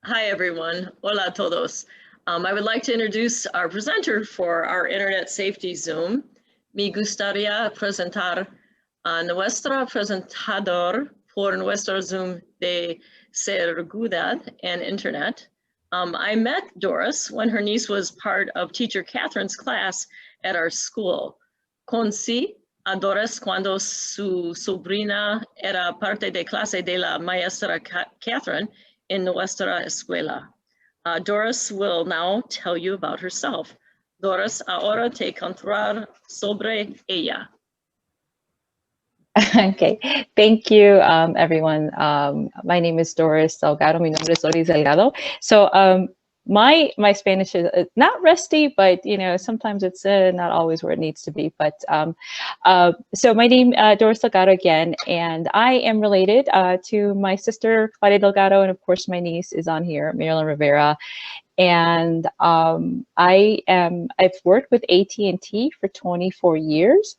Hi, everyone. Hola a todos. I would like to introduce our presenter for our Internet Safety Zoom. Me gustaría presentar a nuestra presentador por nuestro Zoom de Seguridad and Internet. I met Doris when her niece was part of teacher Catherine's class at our school. Conocí a Doris cuando su sobrina era parte de clase de la maestra Catherine in nuestra escuela. Doris will now tell you about herself. Doris, ahora te contará sobre ella. Okay, thank you, everyone. My name is Doris Delgado. Mi nombre es Doris Delgado. So my Spanish is not rusty, but sometimes it's not always where it needs to be. But so my name Doris Delgado again, and I am related to my sister Claudia Delgado, and of course my niece is on here, Marilyn Rivera. And I've worked with AT&T for 24 years.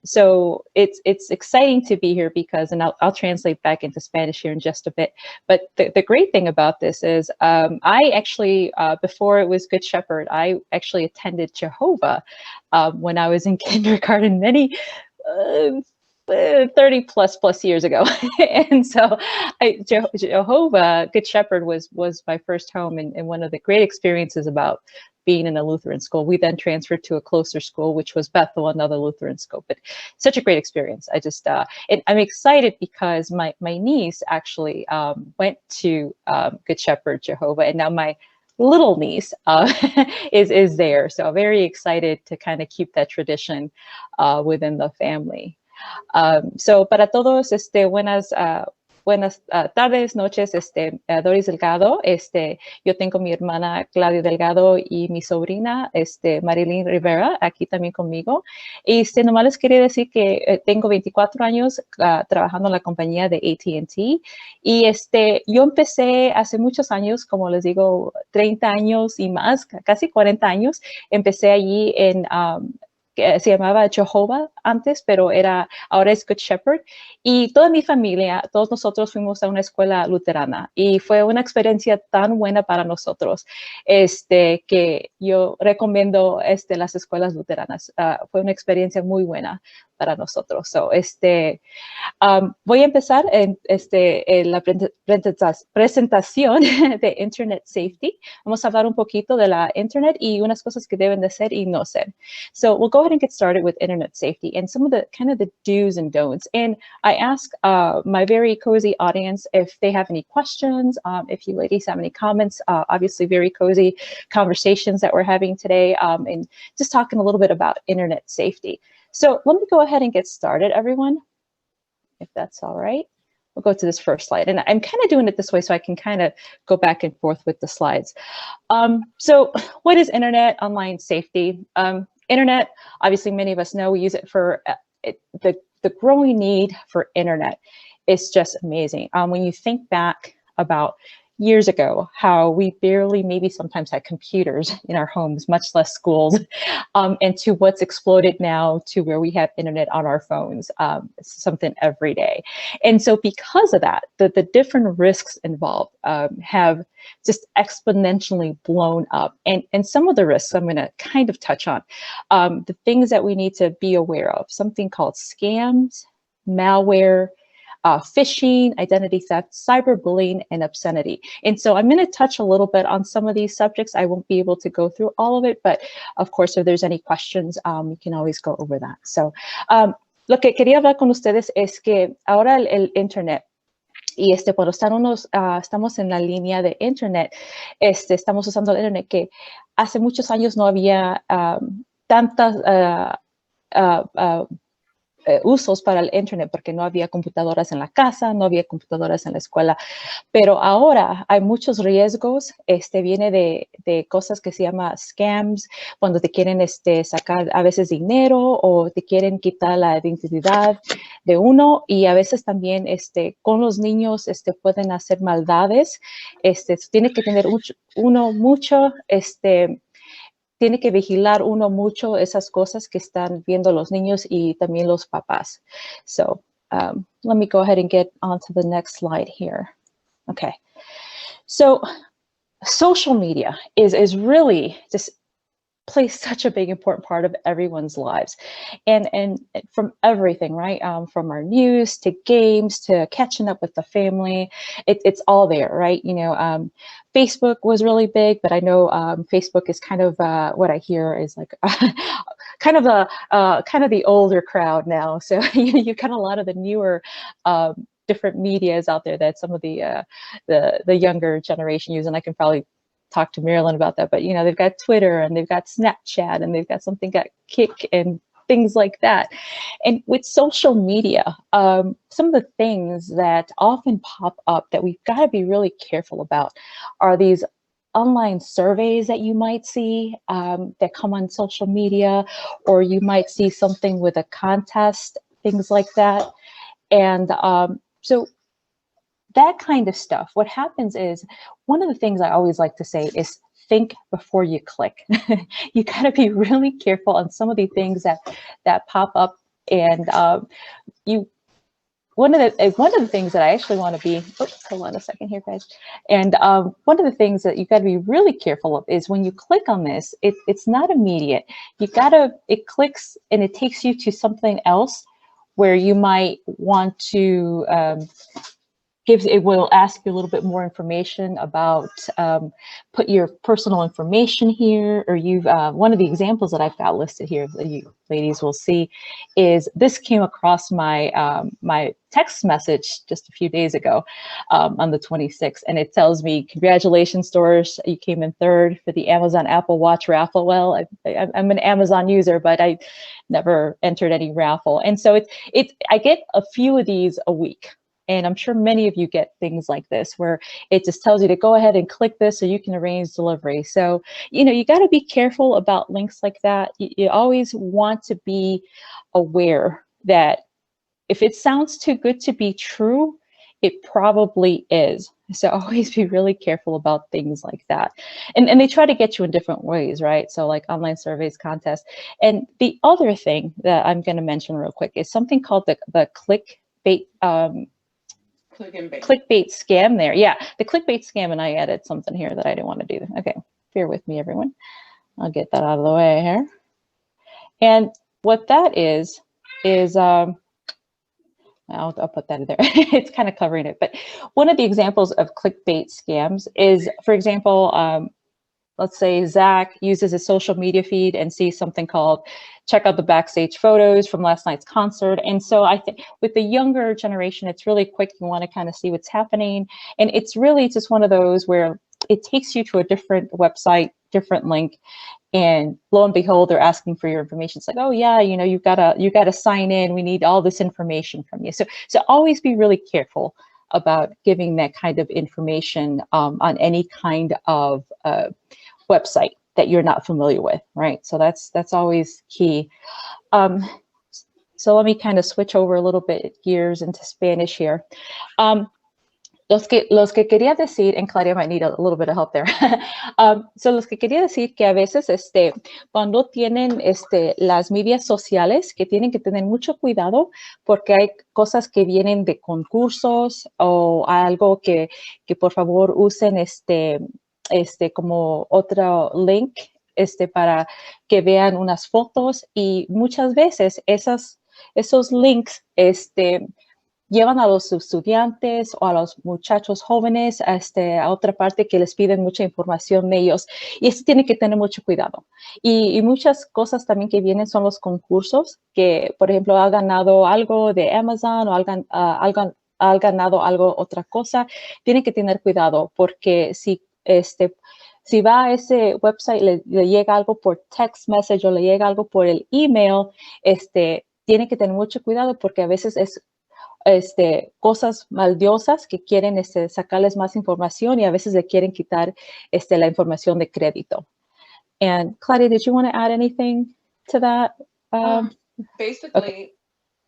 So it's exciting to be here because, and I'll translate back into Spanish here in just a bit. But the great thing about this is I actually, before it was Good Shepherd, I actually attended Jehovah when I was in kindergarten many 30 plus years ago. And so Jehovah, Good Shepherd was my first home, and one of the great experiences about being in a Lutheran school. We then transferred to a closer school, which was Bethel, another Lutheran school, but such a great experience. I just, and I'm excited because my niece actually went to Good Shepherd Jehovah, and now my little niece is there. So very excited to kind of keep that tradition within the family. So para todos, buenas tardes, noches, Doris Delgado, yo tengo mi hermana Claudia Delgado y mi sobrina, Marilyn Rivera, aquí también conmigo. Y nomás les quería decir que tengo 24 años trabajando en la compañía de AT&T, y yo empecé hace muchos años, como les digo, 30 años y más, casi 40 años, empecé allí en se llamaba Jehovah antes, pero ahora es Good Shepherd. Y toda mi familia, todos nosotros fuimos a una escuela luterana y fue una experiencia tan buena para nosotros, que yo recomiendo las escuelas luteranas. Fue una experiencia muy buena para nosotros. So, voy a empezar en la presentación de Internet Safety. Vamos a hablar un poquito de la Internet y unas cosas que deben de ser y no ser. So we'll go ahead and get started with Internet Safety and some of the kind of the do's and don'ts. And I ask my very cozy audience if they have any questions, if you ladies have any comments. Obviously very cozy conversations that we're having today, and just talking a little bit about Internet safety. So let me go ahead and get started, everyone, if that's all right. We'll go to this first slide. And I'm kind of doing it this way so I can kind of go back and forth with the slides. So what is Internet online safety? Internet, obviously many of us know, we use it for the growing need for Internet. It's just amazing. When you think back about years ago, how we barely maybe sometimes had computers in our homes, much less schools, and to what's exploded now to where we have Internet on our phones, something every day. And so because of that, the different risks involved have just exponentially blown up. And some of the risks I'm going to kind of touch on, the things that we need to be aware of, something called scams, malware, phishing, identity theft, cyberbullying, and obscenity. And so I'm going to touch a little bit on some of these subjects. I won't be able to go through all of it, but of course, if there's any questions, we can always go over that. So lo que quería hablar con ustedes es que ahora el Internet, y cuando estamos en la línea de Internet, estamos usando el Internet, que hace muchos años no había tantas usos para el Internet, porque no había computadoras en la casa, no había computadoras en la escuela, pero ahora hay muchos riesgos. Viene de cosas que se llama scams, cuando te quieren sacar a veces dinero o te quieren quitar la identidad de uno, y a veces también con los niños pueden hacer maldades. Tiene que tener tiene que vigilar uno mucho esas cosas que están viendo los niños y también los papás. So let me go ahead and get on to the next slide here. Okay. So social media is really just plays such a big important part of everyone's lives, and from everything, right? From our news to games to catching up with the family, it's all there, right? Facebook was really big, but I know Facebook is kind of what I hear is like kind of the older crowd now. So you've got a lot of the newer different medias out there that some of the younger generation use, and I can probably talk to Marilyn about that, but they've got Twitter and they've got Snapchat and they've got something got Kick and things like that. And with social media, some of the things that often pop up that we've got to be really careful about are these online surveys that you might see that come on social media, or you might see something with a contest, things like that. And so that kind of stuff, what happens is, one of the things I always like to say is think before you click. You got to be really careful on some of the things that pop up. And one of the things that I actually want to be, oops, hold on a second here, guys. And one of the things that you got to be really careful of is when you click on this, it's not immediate. It clicks and it takes you to something else where you might want to, it will ask you a little bit more information about, put your personal information here, or one of the examples that I've got listed here that you ladies will see is this came across my my text message just a few days ago on the 26th, and it tells me, congratulations, Doris, you came in third for the Amazon Apple Watch raffle. Well, I'm an Amazon user, but I never entered any raffle. And so I get a few of these a week. And I'm sure many of you get things like this, where it just tells you to go ahead and click this so you can arrange delivery. So, you got to be careful about links like that. You always want to be aware that if it sounds too good to be true, it probably is. So always be really careful about things like that. And they try to get you in different ways, right? So like online surveys, contests. And the other thing that I'm going to mention real quick is something called the clickbait clickbait scam there. Yeah, the clickbait scam, and I added something here that I didn't want to do. Okay, bear with me, everyone. I'll get that out of the way here. And what that is I'll put that in there. It's kind of covering it. But one of the examples of clickbait scams is, for example, let's say Zach uses his social media feed and sees something called check out the backstage photos from last night's concert. And so I think with the younger generation, it's really quick. You want to kind of see what's happening. And it's really just one of those where it takes you to a different website, different link, and lo and behold, they're asking for your information. It's like, oh yeah, you gotta sign in. We need all this information from you. So always be really careful about giving that kind of information on any kind of website that you're not familiar with, right? So that's always key. So let me kind of switch over a little bit gears into Spanish here. Los que quería decir, and Claudia might need a little bit of help there. So los que quería decir que a veces cuando tienen las medias sociales, que tienen que tener mucho cuidado porque hay cosas que vienen de concursos o algo que por favor usen como otro link para que vean unas fotos, y muchas veces esos links llevan a los estudiantes o a los muchachos jóvenes a otra parte que les piden mucha información de ellos, y eso tiene que tener mucho cuidado. Y muchas cosas también que vienen son los concursos, que por ejemplo ha ganado algo de Amazon o ha ganado algo, otra cosa. Tienen que tener cuidado porque si va a ese website, le llega algo por text message o le llega algo por el email, tiene que tener mucho cuidado porque a veces es cosas maldiosas que quieren sacarles más información, y a veces le quieren quitar la información de crédito. And Claudia, did you want to add anything to that? Basically, okay.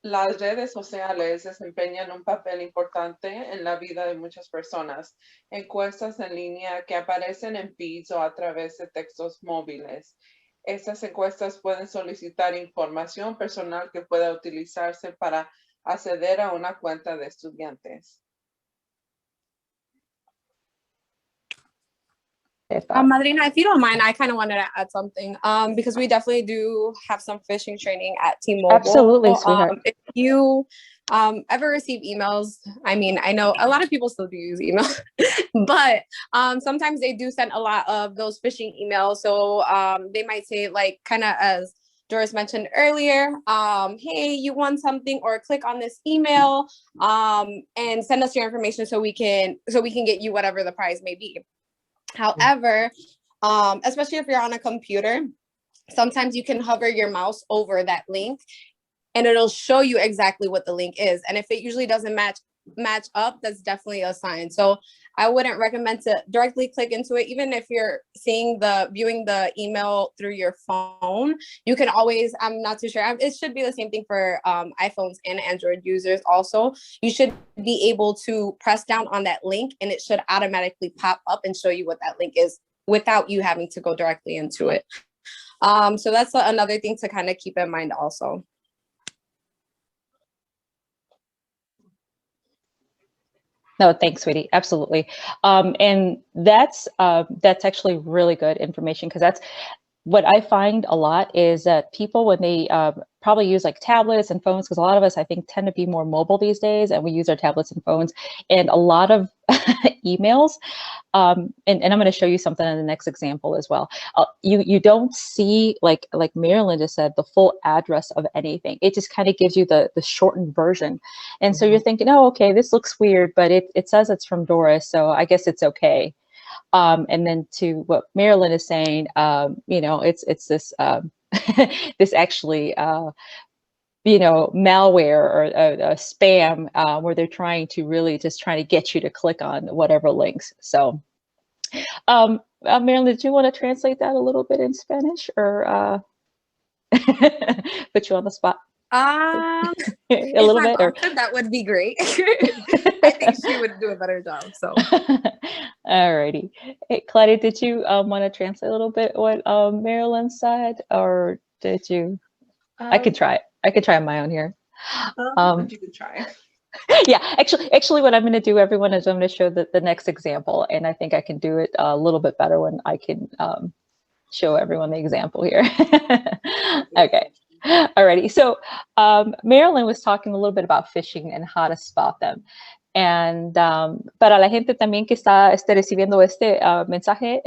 Las redes sociales desempeñan un papel importante en la vida de muchas personas. Encuestas en línea que aparecen en feeds o a través de textos móviles. Estas encuestas pueden solicitar información personal que pueda utilizarse para acceder a una cuenta de estudiantes. Madrina, if you don't mind, I kind of wanted to add something because we definitely do have some phishing training at T-Mobile. Absolutely, sweetheart. If you ever receive emails, I mean, I know a lot of people still do use email, but sometimes they do send a lot of those phishing emails. So they might say, like, kind of as Doris mentioned earlier, hey, you want something, or click on this email and send us your information so we can get you whatever the prize may be. However, especially if you're on a computer, sometimes you can hover your mouse over that link and it'll show you exactly what the link is. And if it usually doesn't match up, that's definitely a sign. So I wouldn't recommend to directly click into it. Even if you're viewing the email through your phone, you can always, I'm not too sure, it should be the same thing for iPhones and Android users also. You should be able to press down on that link and it should automatically pop up and show you what that link is without you having to go directly into it. So that's another thing to kind of keep in mind also. No, thanks, sweetie. Absolutely. And that's actually really good information, because that's what I find a lot is that people, when they probably use like tablets and phones, because a lot of us, I think, tend to be more mobile these days, and we use our tablets and phones, and a lot of emails. And I'm going to show you something in the next example as well. You don't see, like Marilyn just said, the full address of anything. It just kind of gives you the shortened version. And so you're thinking, oh, okay, this looks weird, but it says it's from Doris, so I guess it's okay. And then to what Marilyn is saying, you know, it's this this actually you know, malware or a spam where they're trying to get you to click on whatever links. So Marilyn, did you want to translate that a little bit in Spanish, or put you on the spot? A little bit, or that would be great. I think she would do a better job. So, alrighty. Hey, Claudia, did you want to translate a little bit what Marilyn said, or did you? I could try it. I could try on my own here. You could try. Yeah, actually, what I'm going to do, everyone, is I'm going to show the next example, and I think I can do it a little bit better when I can show everyone the example here. Okay. Alrighty. So Marilyn was talking a little bit about phishing and how to spot them. And para la gente también que está recibiendo este mensaje,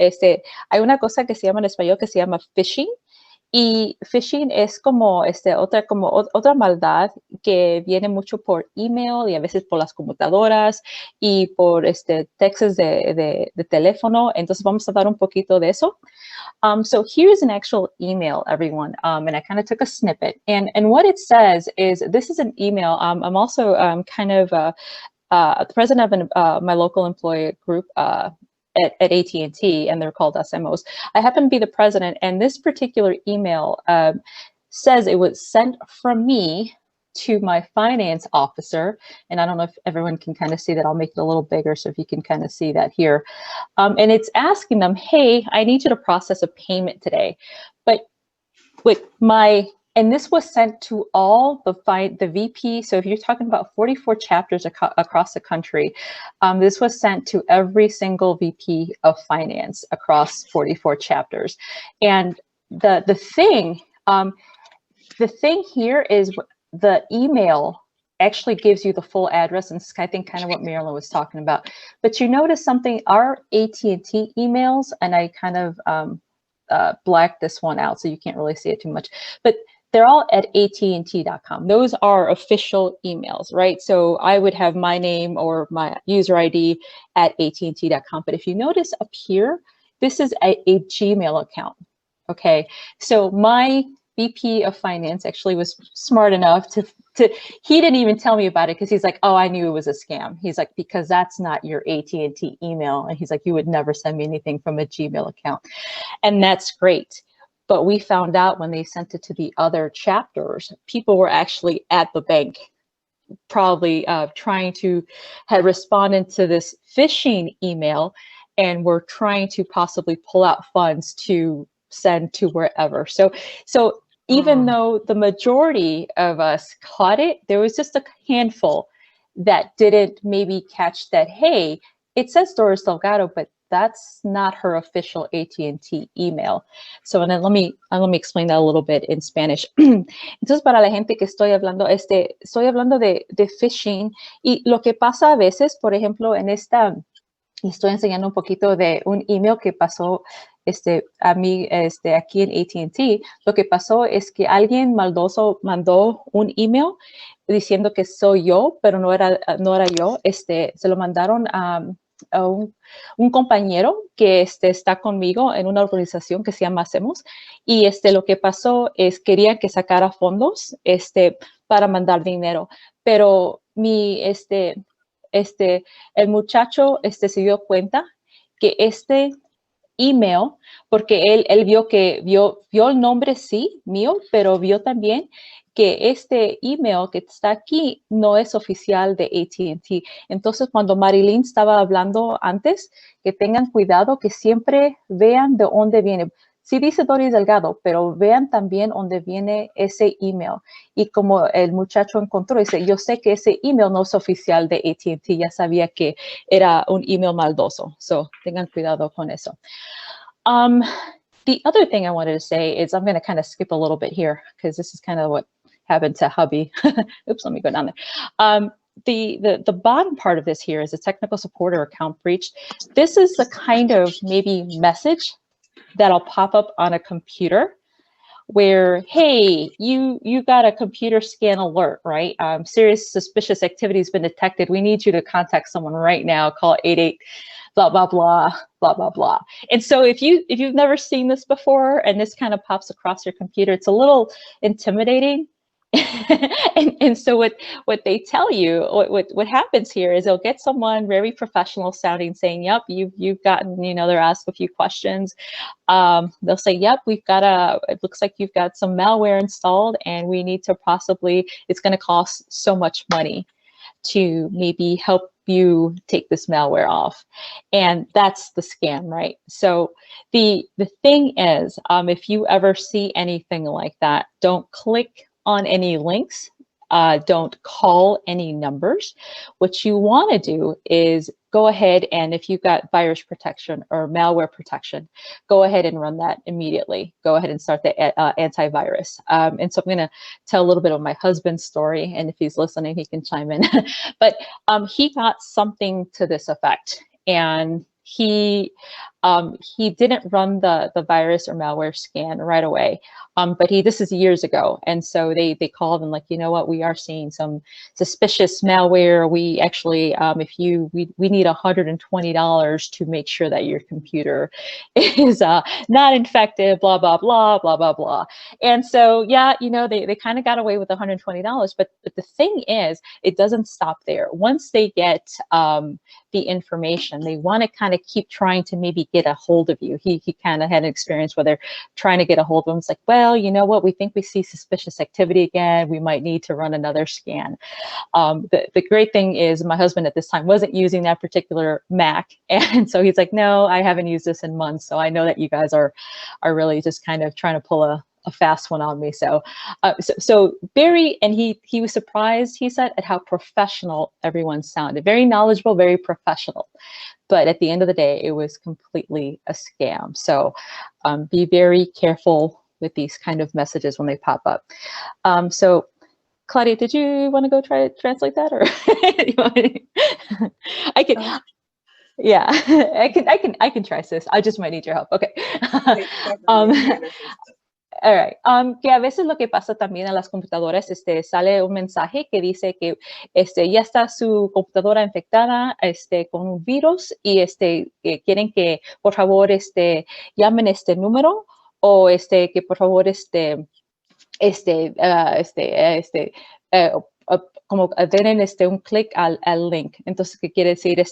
hay una cosa que se llama en español que se llama phishing. Y phishing es como, otra maldad que viene mucho por email y a veces por las computadoras y por textos de teléfono. Entonces vamos a dar un poquito de eso. So here's an actual email, everyone, and I kind of took a snippet. And what it says is, this is an email. I'm also kind of the president of my local employee group at AT&T, and they're called SMOs. I happen to be the president, and this particular email says it was sent from me to my finance officer. And I don't know if everyone can kind of see that. I'll make it a little bigger so if you can kind of see that here. And it's asking them, hey, I need you to process a payment today. But with and this was sent to all the VP. So if you're talking about 44 chapters across the country, this was sent to every single VP of finance across 44 chapters. And the thing here is the email actually gives you the full address, and I think kind of what Marilyn was talking about. But you notice something, our AT&T emails, and I kind of blacked this one out so you can't really see it too much, but they're all at AT&T.com. Those are official emails, right? So I would have my name or my user ID at AT&T.com. But if you notice up here, this is a Gmail account, okay? So my VP of finance actually was smart enough to he didn't even tell me about it, because he's like, oh, I knew it was a scam. He's like, because that's not your AT&T email. And he's like, you would never send me anything from a Gmail account. And that's great. But we found out when they sent it to the other chapters, people were actually at the bank, probably trying to have responded to this phishing email, and were trying to possibly pull out funds to send to wherever. So even though the majority of us caught it, there was just a handful that didn't maybe catch that, hey, it says Doris Delgado, but that's not her official AT&T email. So and then let me explain that a little bit in Spanish. Entonces, para la gente que estoy hablando de phishing, y lo que pasa a veces, por ejemplo, en esta, estoy enseñando un poquito de un email que pasó a mí aquí en AT&T. Lo que pasó es que alguien maldoso mandó un email diciendo que soy yo, pero no era yo. Se lo mandaron a un compañero que está conmigo en una organización que se llama Hacemos, y lo que pasó es querían que sacara fondos para mandar dinero, pero el muchacho se dio cuenta que email, porque él vio el nombre, sí, mío, pero vio también que este email que está aquí no es oficial de AT&T. Entonces, cuando Marilyn estaba hablando antes, que tengan cuidado, que siempre vean de dónde viene. Sí dice Doris Delgado, pero vean también dónde viene ese email. Y como el muchacho encontró, dice, yo sé que ese email no es oficial de AT&T, ya sabía que era un email maldoso. So, tengan cuidado con eso. The other thing I wanted to say is I'm going to kind of skip a little bit here because this is kind of what happened to hubby. Oops, let me go down there. The bottom part of this here is a technical support or account breach. This is the kind of maybe message that'll pop up on a computer where, hey, you got a computer scan alert, right? Serious suspicious activity has been detected. We need you to contact someone right now. Call 88 blah, blah, blah, blah, blah, blah. And so if you've never seen this before and this kind of pops across your computer, it's a little intimidating. and so what they tell you, what happens here is they'll get someone very professional sounding saying, yep, you've gotten, they'll ask a few questions. They'll say, yep, it looks like you've got some malware installed and we need to it's going to cost so much money to maybe help you take this malware off. And that's the scam, right? So the thing is, if you ever see anything like that, don't click on any links, don't call any numbers. What you want to do is go ahead and if you've got virus protection or malware protection, go ahead and run that immediately. Go ahead and start the antivirus. And so I'm going to tell a little bit of my husband's story, and if he's listening, he can chime in. But he got something to this effect, and he didn't run the virus or malware scan right away. But this is years ago. And so they called and like, you know what, we are seeing some suspicious malware. We actually, we need $120 to make sure that your computer is not infected, blah, blah, blah, blah, blah, blah. And so, yeah, they kind of got away with $120, but the thing is, it doesn't stop there. Once they get the information, they want to kind of keep trying to maybe get a hold of you. He kind of had an experience where they're trying to get a hold of him. It's like, well, you know what, we think we see suspicious activity again. We might need to run another scan. The great thing is my husband at this time wasn't using that particular Mac. And so he's like, no, I haven't used this in months. So I know that you guys are really just kind of trying to pull a fast one on me. So very, and he was surprised, he said, at how professional everyone sounded. Very knowledgeable, very professional. But at the end of the day, it was completely a scam. So be very careful with these kind of messages when they pop up. So Claudia, did you want to go try to translate that, or I can? Yeah, I can try, sis. I just might need your help. Okay. All right. Que a veces lo que pasa también en las computadoras, sale un mensaje que dice que ya está su computadora infectada con un virus y que quieren que por favor llamen este número, o que por favor como den un clic al link. Entonces, ¿qué quiere decir?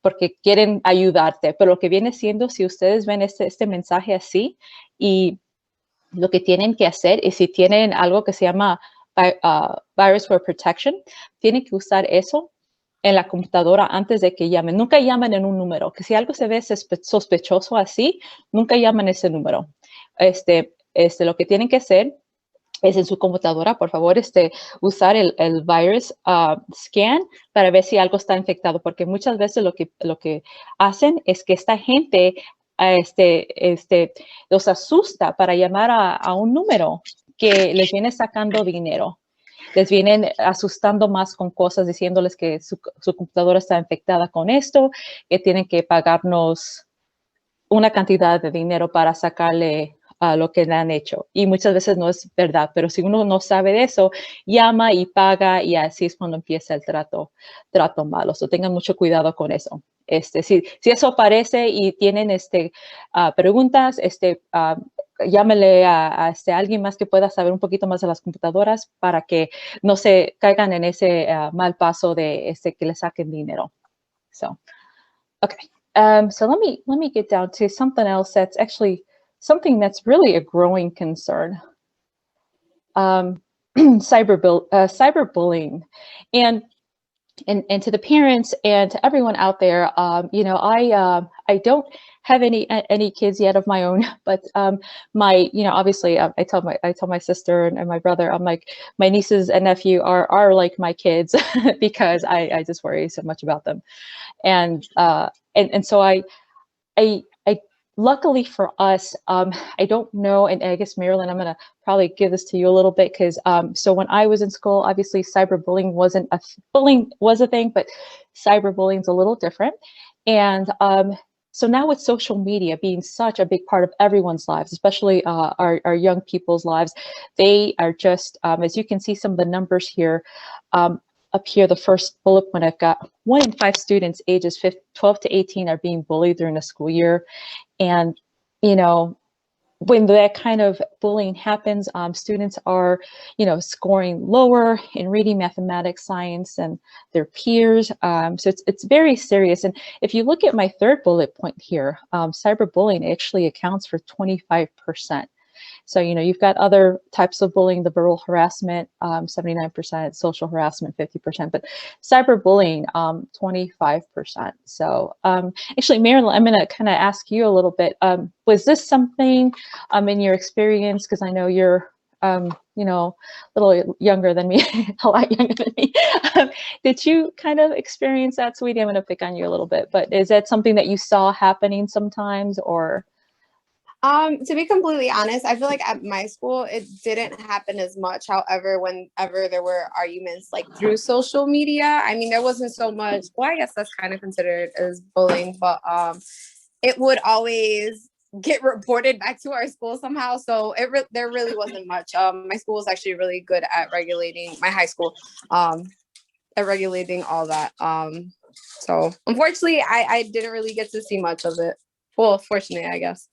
Porque quieren ayudarte. Pero lo que viene siendo, si ustedes ven este mensaje así, y lo que tienen que hacer es, si tienen algo que se llama Virus for Protection, tienen que usar eso en la computadora antes de que llamen. Nunca llamen en un número, que si algo se ve sospechoso así, nunca llamen ese número. Lo que tienen que hacer es en su computadora, por favor, usar el virus scan para ver si algo está infectado, porque muchas veces lo que hacen es que esta gente los asusta para llamar a un número que les viene sacando dinero. Les vienen asustando más con cosas, diciéndoles que su computadora está infectada con esto, que tienen que pagarnos una cantidad de dinero para sacarle a lo que le han hecho. Y muchas veces no es verdad, pero si uno no sabe de eso, llama y paga y así es cuando empieza el trato malo. So, tengan mucho cuidado con eso. Si eso aparece y tienen preguntas, llámele a alguien más que pueda saber un poquito más de las computadoras para que no se caigan en ese mal paso de que le saquen dinero. So, okay. So let me get down to something else that's actually something that's really a growing concern. Cyberbullying, and to the parents and to everyone out there, you know, I don't have any kids yet of my own, but obviously I tell my sister and my brother, I'm like, my nieces and nephew are like my kids because I just worry so much about them. And so I luckily for us, I don't know, and I guess Marilyn, I'm gonna probably give this to you a little bit because so when I was in school, obviously cyberbullying bullying was a thing, but cyberbullying is a little different. And so now with social media being such a big part of everyone's lives, especially our young people's lives, they are just, as you can see some of the numbers here, up here, the first bullet point I've got, 1 in 5 students ages 12 to 18 are being bullied during the school year. And, you know, when that kind of bullying happens, students are, you know, scoring lower in reading, mathematics, science, and their peers. So it's very serious. And if you look at my third bullet point here, cyberbullying actually accounts for 25%. So, you know, you've got other types of bullying, the verbal harassment, 79%, social harassment, 50%, but cyberbullying, 25%. So actually, Marilyn, I'm going to kind of ask you a little bit. Was this something in your experience, because I know you're, you know, a little younger than me, a lot younger than me. Did you kind of experience that, Sweetie? I'm going to pick on you a little bit, but is that something that you saw happening sometimes, or? To be completely honest, I feel like at my school, it didn't happen as much. However, whenever there were arguments like through social media, I mean, there wasn't so much, well, I guess that's kind of considered as bullying, but it would always get reported back to our school somehow. So there really wasn't much. My school was actually really good at regulating, my high school, at regulating all that. So unfortunately, I didn't really get to see much of it. Well, fortunately, I guess.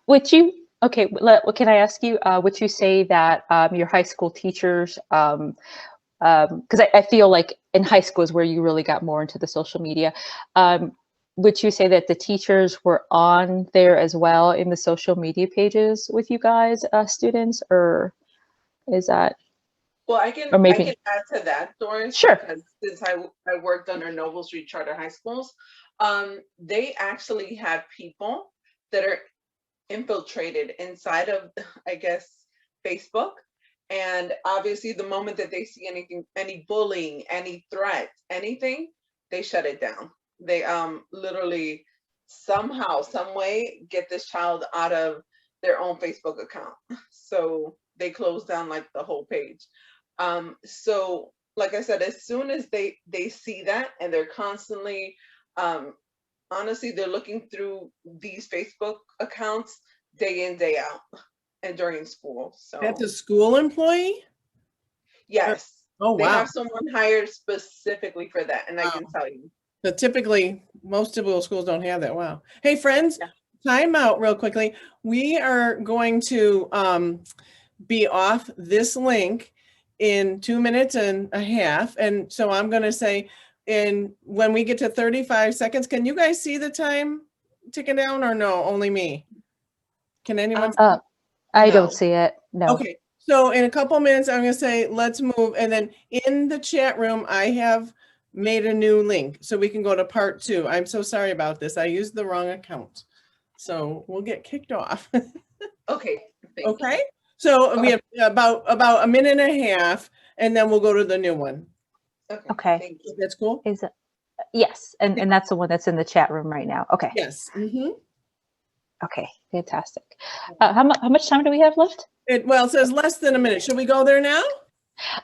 Would you, okay, can I ask you, would you say that your high school teachers, because I feel like in high school is where you really got more into the social media, would you say that the teachers were on there as well in the social media pages with you guys, students, or is that? Well, I can add to that, Doris. Sure. Because since I worked under Noble Street Charter High Schools, they actually have people that are infiltrated inside of, I guess, Facebook. And obviously the moment that they see anything, any bullying, any threats, anything, they shut it down. They literally somehow, some way get this child out of their own Facebook account. So they close down like the whole page. So like I said, as soon as they see that, and they're constantly, honestly, they're looking through these Facebook accounts day in, day out, and during school. So that's a school employee? Yes. Oh, wow. They have someone hired specifically for that, and I can tell you. So typically, most typical schools don't have that. Wow. Hey, friends, time out real quickly. We are going to be off this link in 2 minutes and a half. And so I'm going to say, when we get to 35 seconds, can you guys see the time ticking down, or no, only me? Can anyone? I don't see it. No. Okay. So in a couple minutes, I'm going to say, let's move. And then in the chat room, I have made a new link so we can go to part 2. I'm so sorry about this. I used the wrong account. So we'll get kicked off. Okay. Okay. So we have about a minute and a half, and then we'll go to the new one. Okay. Thank you. That's cool? Is it? Yes, and that's the one that's in the chat room right now. Okay. Yes. Okay, fantastic. How much time do we have left? Well, it says less than a minute. Should we go there now?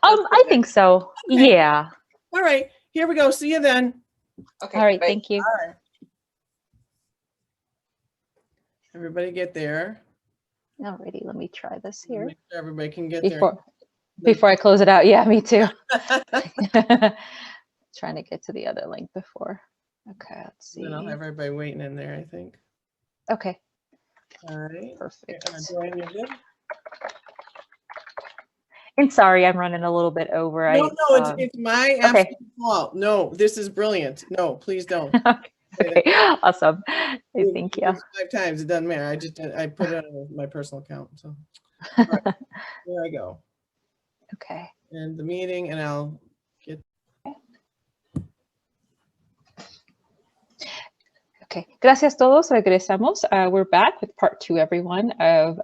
I think so. Okay. Yeah. All right. Here we go. See you then. Okay, All right. bye. Thank you. All right. Everybody get there. Alrighty, let me try this here Make sure everybody can get before I close it out. Yeah, me too. Trying to get to the other link before. Okay, let's see. Then I'll have everybody waiting in there, I think. Okay. All right. Perfect. Joanne, you're good? And sorry, I'm running a little bit over. No, it's my okay. absolute fault. No, this is brilliant. No, please don't. Okay, awesome. Thank you. 5 times, it doesn't matter. I put it on my personal account. So all right, here I go. Okay. And the meeting, and I'll get. Okay, gracias todos. Regresamos. We're back with part 2, everyone, of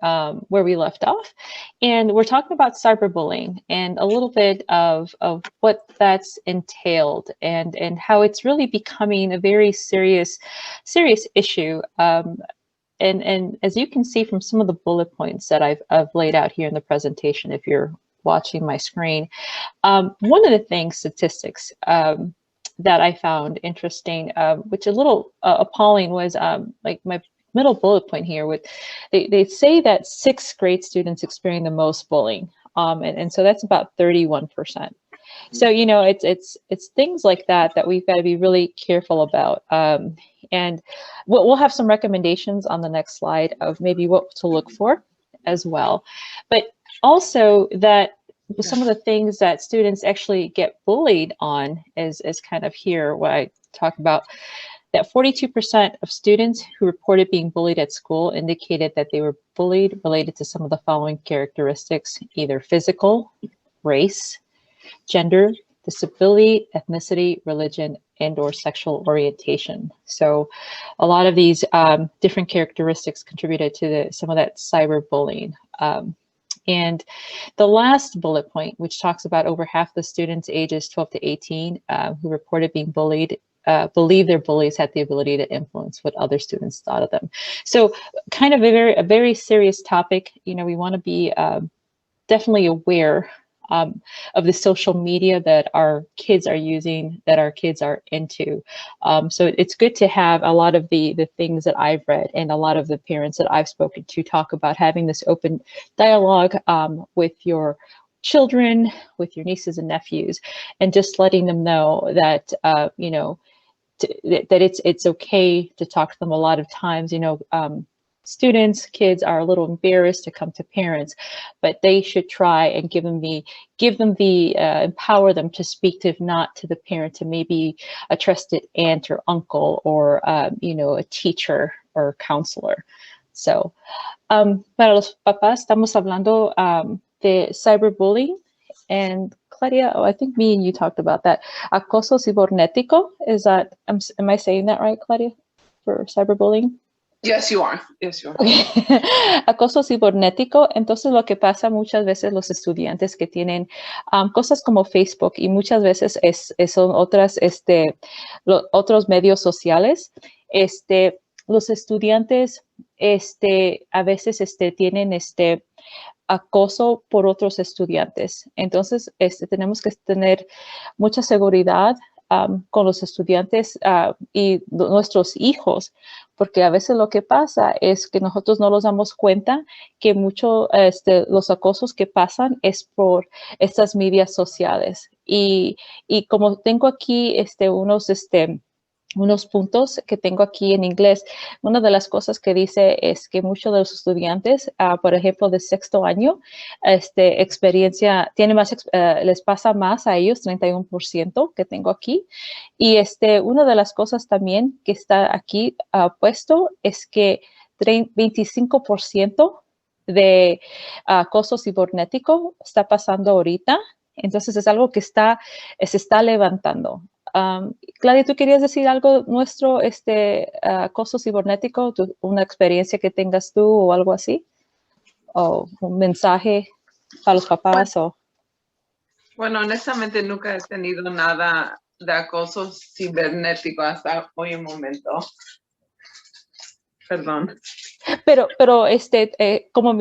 where we left off. And we're talking about cyberbullying and a little bit of what that's entailed and how it's really becoming a very serious issue. And as you can see from some of the bullet points that I've laid out here in the presentation, if you're watching my screen, one of the things, statistics, that I found interesting, which a little appalling, was like my middle bullet point here. With they say that 6th grade students experience the most bullying, and so that's about 31%. So it's things like that we've got to be really careful about. And we'll have some recommendations on the next slide of maybe what to look for as well, but also that some of the things that students actually get bullied on is kind of here what I talk about, that 42% of students who reported being bullied at school indicated that they were bullied related to some of the following characteristics: either physical, race, gender, disability, ethnicity, religion, and/or sexual orientation. So a lot of these different characteristics contributed to some of that cyberbullying. And the last bullet point, which talks about over half the students ages 12 to 18 who reported being bullied, believe their bullies had the ability to influence what other students thought of them. So kind of a very serious topic. We want to be definitely aware of the social media that our kids are using, that our kids are into. So it's good to have a lot of the things that I've read and a lot of the parents that I've spoken to talk about having this open dialogue with your children, with your nieces and nephews, and just letting them know that, that it's okay to talk to them. A lot of times, students, kids are a little embarrassed to come to parents, but they should try and empower them to speak to, if not to the parent, to maybe a trusted aunt or uncle or, a teacher or counselor. So, para los papás, estamos hablando de cyberbullying. And Claudia, I think me and you talked about that. Acoso cibernético, am I saying that right, Claudia, for cyberbullying? Yes, you are. Yes, you are. Acoso cibernético. Entonces, lo que pasa muchas veces los estudiantes que tienen cosas como Facebook, y muchas veces son otros medios sociales, los estudiantes a veces tienen acoso por otros estudiantes. Entonces, tenemos que tener mucha seguridad con los estudiantes y nuestros hijos, porque a veces lo que pasa es que nosotros no nos damos cuenta que mucho los acosos que pasan es por estas medias sociales. Y como tengo aquí unos puntos que tengo aquí en inglés, una de las cosas que dice es que muchos de los estudiantes, por ejemplo, de 6º año, experiencia, les pasa más a ellos, 31% que tengo aquí. Y una de las cosas también que está aquí puesto es que 25% de acoso cibernético está pasando ahorita. Entonces es algo que se está levantando. Claudia, ¿tú querías decir algo nuestro acoso cibernético, una experiencia que tengas tú o algo así? un mensaje para los papás o... Bueno, honestamente nunca he tenido nada de acoso cibernético hasta hoy en momento. Perdón. Pero como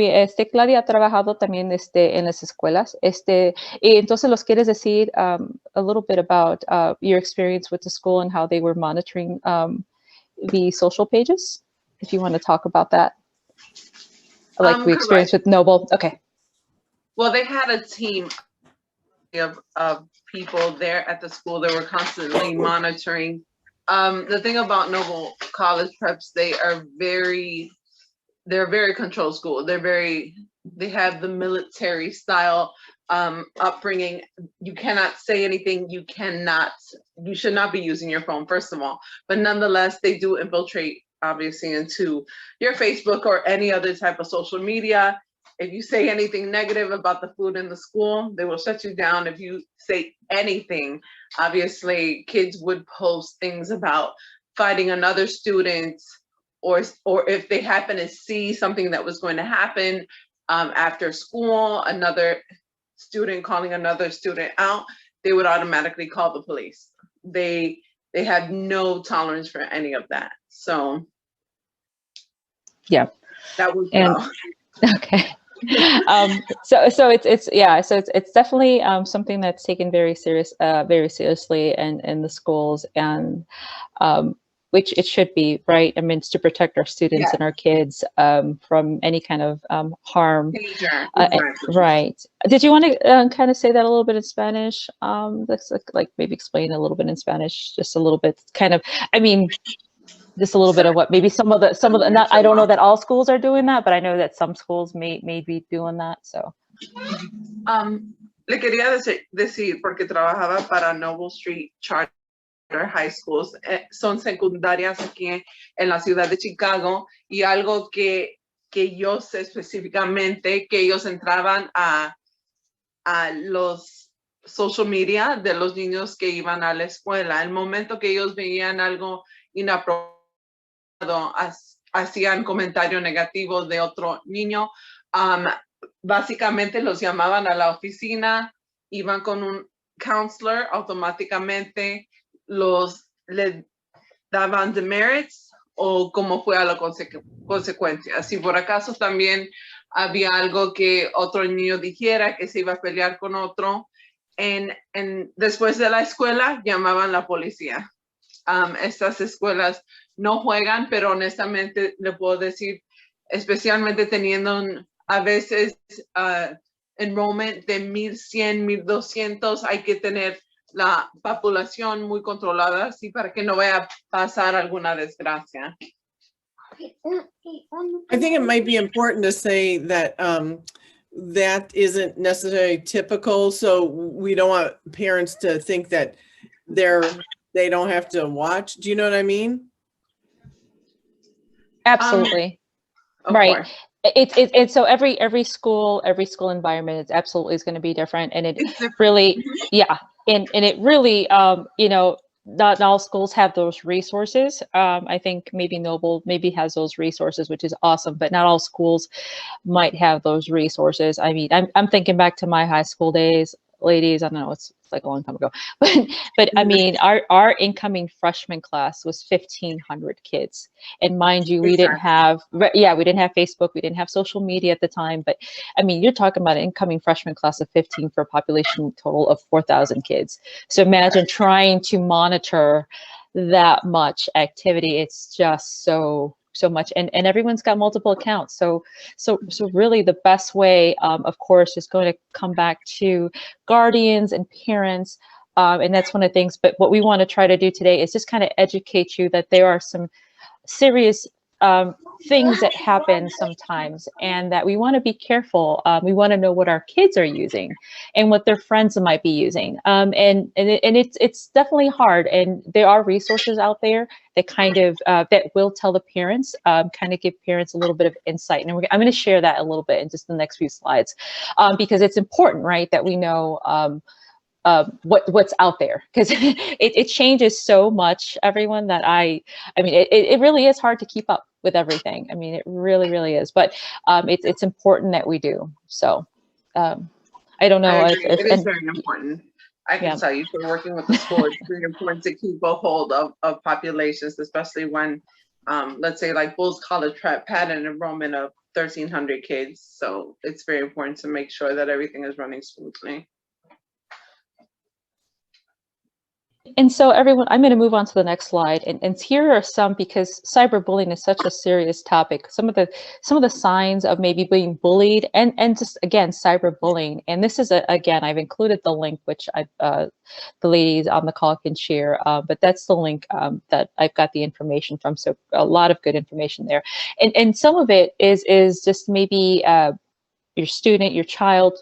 Claudia ha trabajado también en las escuelas, y entonces los quieres decir a little bit about your experience with the school and how they were monitoring the social pages, if you want to talk about that, like we experienced with Noble. Okay. Well, they had a team of people there at the school that were constantly monitoring. The thing about Noble College Preps, they're a very controlled school. They have the military style upbringing. You cannot say anything. You should not be using your phone, first of all. But nonetheless, they do infiltrate, obviously, into your Facebook or any other type of social media. If you say anything negative about the food in the school, they will shut you down. If you say anything, obviously, kids would post things about fighting another student, or if they happen to see something that was going to happen after school, another student calling another student out, they would automatically call the police. They had no tolerance for any of that. So yeah, that was okay. So it's definitely something that's taken very seriously in the schools, and which it should be, right? I mean, it's to protect our students and our kids from any kind of harm. Exactly. Right. Did you want to kind of say that a little bit in Spanish? Let's like maybe explain a little bit in Spanish, just a little bit, kind of. I mean, just a little bit of what maybe some of the not, I don't know that all schools are doing that, but I know that some schools may be doing that. So le quería decir porque trabajaba para Noble Street Charter High Schools, son secundarias aquí en la ciudad de Chicago, y algo que yo sé específicamente, que ellos entraban a los social media de los niños que iban a la escuela. El momento que ellos veían algo inapropiado, hacían comentarios negativos de otro niño, básicamente los llamaban a la oficina, iban con un counselor, automáticamente le daban demerits o como fue a la consecuencia. Si por acaso también había algo que otro niño dijera que se iba a pelear con otro, después de la escuela llamaban a la policía. Estas escuelas no juegan, pero honestamente le puedo decir, especialmente teniendo a veces enrollment de 1,100, 1,200, hay que tener la población muy controlada, así para que no vaya a pasar alguna desgracia. I think it might be important to say that that isn't necessarily typical, so we don't want parents to think that they don't have to watch. Do you know what I mean? Absolutely. Right. It's so every school environment is absolutely is going to be different, and it really, and it really, not all schools have those resources. I think maybe Noble has those resources, which is awesome, but not all schools might have those resources. I mean, I'm thinking back to my high school days, ladies. I don't know, it's like a long time ago, but I mean, our incoming freshman class was 1,500 kids, and mind you, we didn't have Facebook, we didn't have social media at the time, but I mean, you're talking about an incoming freshman class of 15 for a population total of 4,000 kids. So imagine trying to monitor that much activity. It's just so much, and everyone's got multiple accounts, so really the best way, of course, is going to come back to guardians and parents, and that's one of the things. But what we want to try to do today is just kind of educate you that there are some serious things that happen sometimes, and that we want to be careful. We want to know what our kids are using and what their friends might be using. And it's definitely hard. And there are resources out there that kind of that will tell the parents, kind of give parents a little bit of insight. And I'm going to share that a little bit in just the next few slides, because it's important, right, that we know what's out there, because it changes so much, everyone, that I mean, it really is hard to keep up with everything. I mean, it really is, but it's important that we do. So I don't know I if, agree. It is very important. I can tell you, for working with the school, it's very important to keep a hold of populations, especially when, let's say, like Bulls College Prep had an enrollment of 1,300 kids. So it's very important to make sure that everything is running smoothly. And so everyone, I'm going to move on to the next slide, and here are some, because cyberbullying is such a serious topic, some of the signs of maybe being bullied, and just again cyberbullying. And this is again, I've included the link, which the ladies on the call can share, but that's the link that I've got the information from. So a lot of good information there, and some of it is just maybe your student, your child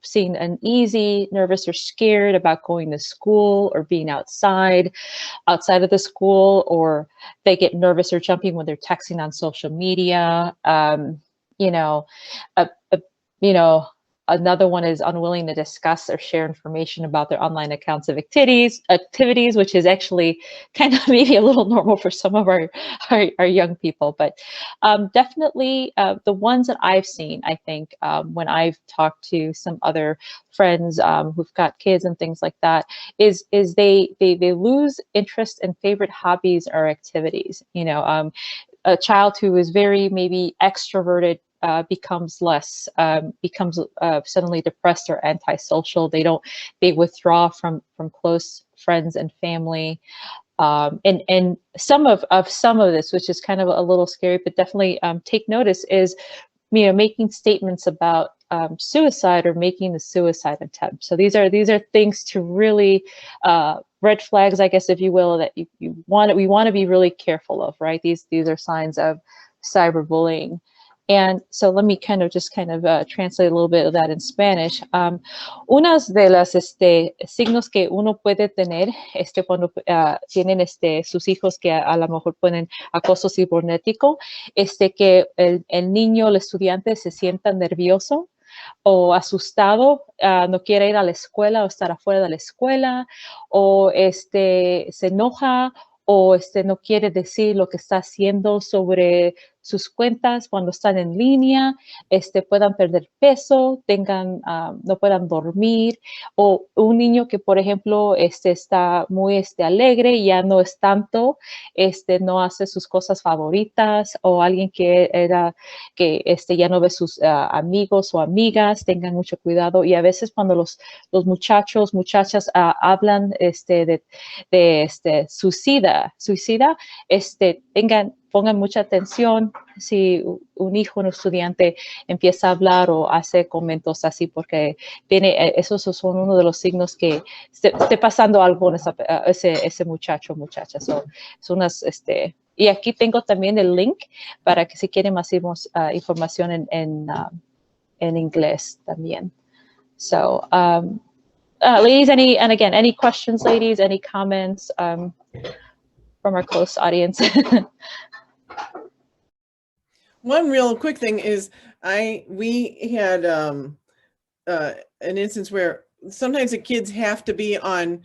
seeing uneasy, nervous, or scared about going to school or being outside of the school, or they get nervous or jumpy when they're texting on social media. You know, you know, another one is unwilling to discuss or share information about their online accounts of activities, which is actually kind of maybe a little normal for some of our young people. But definitely the ones that I've seen, I think, when I've talked to some other friends who've got kids and things like that, is they lose interest in favorite hobbies or activities. You know, a child who is very maybe extroverted becomes less, becomes suddenly depressed or antisocial. They withdraw from close friends and family. And some of this, which is kind of a little scary, but definitely take notice, is, you know, making statements about suicide or making the suicide attempt. So these are things to really red flags, I guess, if you will, that we want to be really careful of, right? These are signs of cyberbullying. And so let me kind of translate a little bit of that in Spanish. Unas de las signos que uno puede tener cuando tienen sus hijos que a lo mejor ponen acoso cibernético, que el niño, el estudiante, se sienta nervioso o asustado, no quiere ir a la escuela o estar afuera de la escuela, o se enoja, o no quiere decir lo que está haciendo sobre sus cuentas cuando están en línea, puedan perder peso, no puedan dormir, o un niño que, por ejemplo, está muy alegre y ya no es tanto, no hace sus cosas favoritas, o alguien que ya no ve sus amigos o amigas. Tengan mucho cuidado. Y a veces cuando los muchachos, muchachas hablan de suicida, pongan mucha atención si un hijo, un estudiante empieza a hablar o hace comentarios así, porque esos son uno de los signos que esté pasando algo en ese muchacho o muchacha. Y aquí tengo también el link para que si quieren más información en inglés también. So, ladies, any questions, ladies? Any comments from our close audience? One real quick thing is we had an instance where sometimes the kids have to be on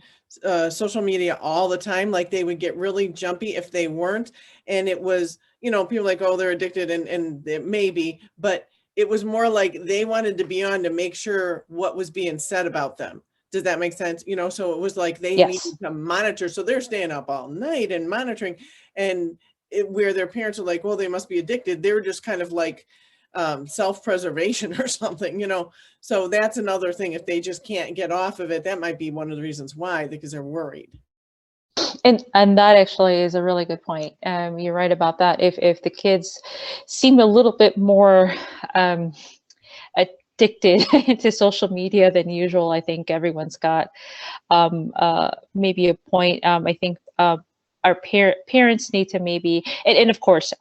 social media all the time. Like they would get really jumpy if they weren't. And it was, you know, people like, oh, they're addicted, and it may be, but it was more like they wanted to be on to make sure what was being said about them. Does that make sense? You know, so it was like they needed to monitor. So they're staying up all night and monitoring, and where their parents are like, well, they must be addicted. They were just kind of like self-preservation or something, you know. So that's another thing. If they just can't get off of it, that might be one of the reasons why, because they're worried. And that actually is a really good point. You're right about that. If the kids seem a little bit more addicted to social media than usual, I think everyone's got maybe a point. I think our parents need to maybe, and of course,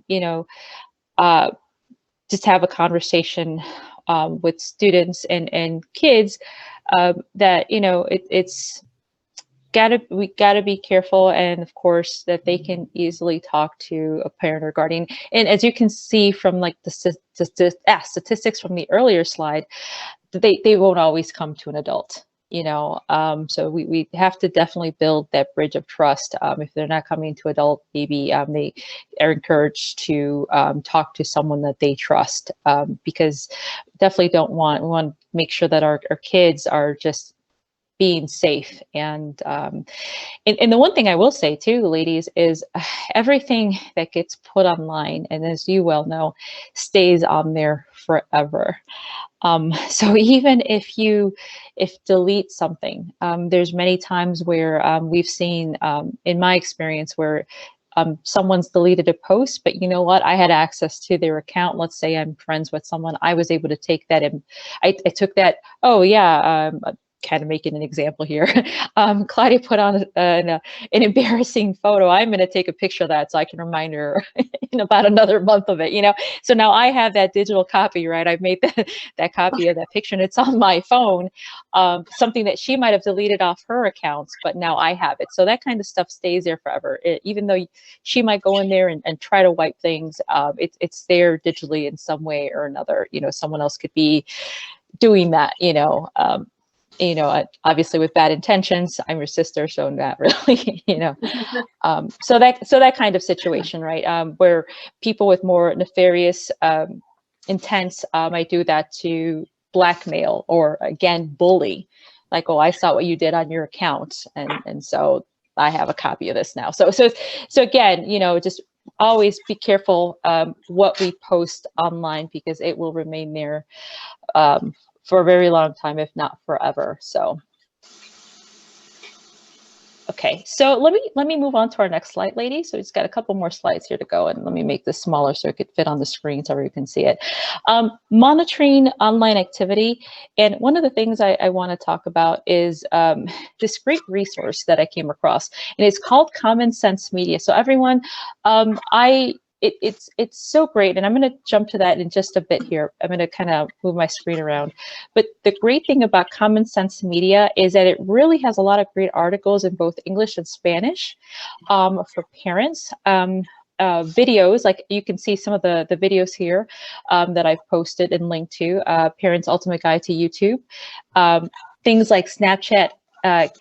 you know, just have a conversation with students and kids that, you know, we gotta be careful, and of course that they can easily talk to a parent regarding. And as you can see from like the statistics from the earlier slide, they won't always come to an adult. So we have to definitely build that bridge of trust. If they're not coming to adult, maybe they are encouraged to talk to someone that they trust, because definitely we want to make sure that our kids are just being safe. And the one thing I will say too, ladies, is everything that gets put online, and as you well know, stays on there forever. So even if delete something, there's many times where we've seen, in my experience, where someone's deleted a post, but you know what? I had access to their account. Let's say I'm friends with someone. I was able to take that, and I took that. Oh yeah, kind of making an example here. Claudia put on an embarrassing photo. I'm going to take a picture of that so I can remind her in about another month of it, So now I have that digital copy, right? I've made that copy of that picture, and it's on my phone, something that she might have deleted off her accounts, but now I have it. So that kind of stuff stays there forever. Even though she might go in there and try to wipe things, it's there digitally in some way or another. Someone else could be doing that, obviously with bad intentions. I'm your sister, so not really, so that kind of situation, right? Where people with more nefarious intents might do that to blackmail or, again, bully. Like, oh, I saw what you did on your account, and so I have a copy of this now. So again, just always be careful what we post online, because it will remain there for a very long time, if not forever. So, okay, so let me move on to our next slide, ladies. So it's got a couple more slides here to go, and let me make this smaller so it could fit on the screen so you can see it. Monitoring online activity, and one of the things I want to talk about is this great resource that I came across, and it's called Common Sense Media. So everyone, it's so great, and I'm going to jump to that in just a bit here. I'm going to kind of move my screen around. But the great thing about Common Sense Media is that it really has a lot of great articles in both English and Spanish for parents. Videos, like you can see some of the videos here that I've posted and linked to, Parents' Ultimate Guide to YouTube. Things like Snapchat,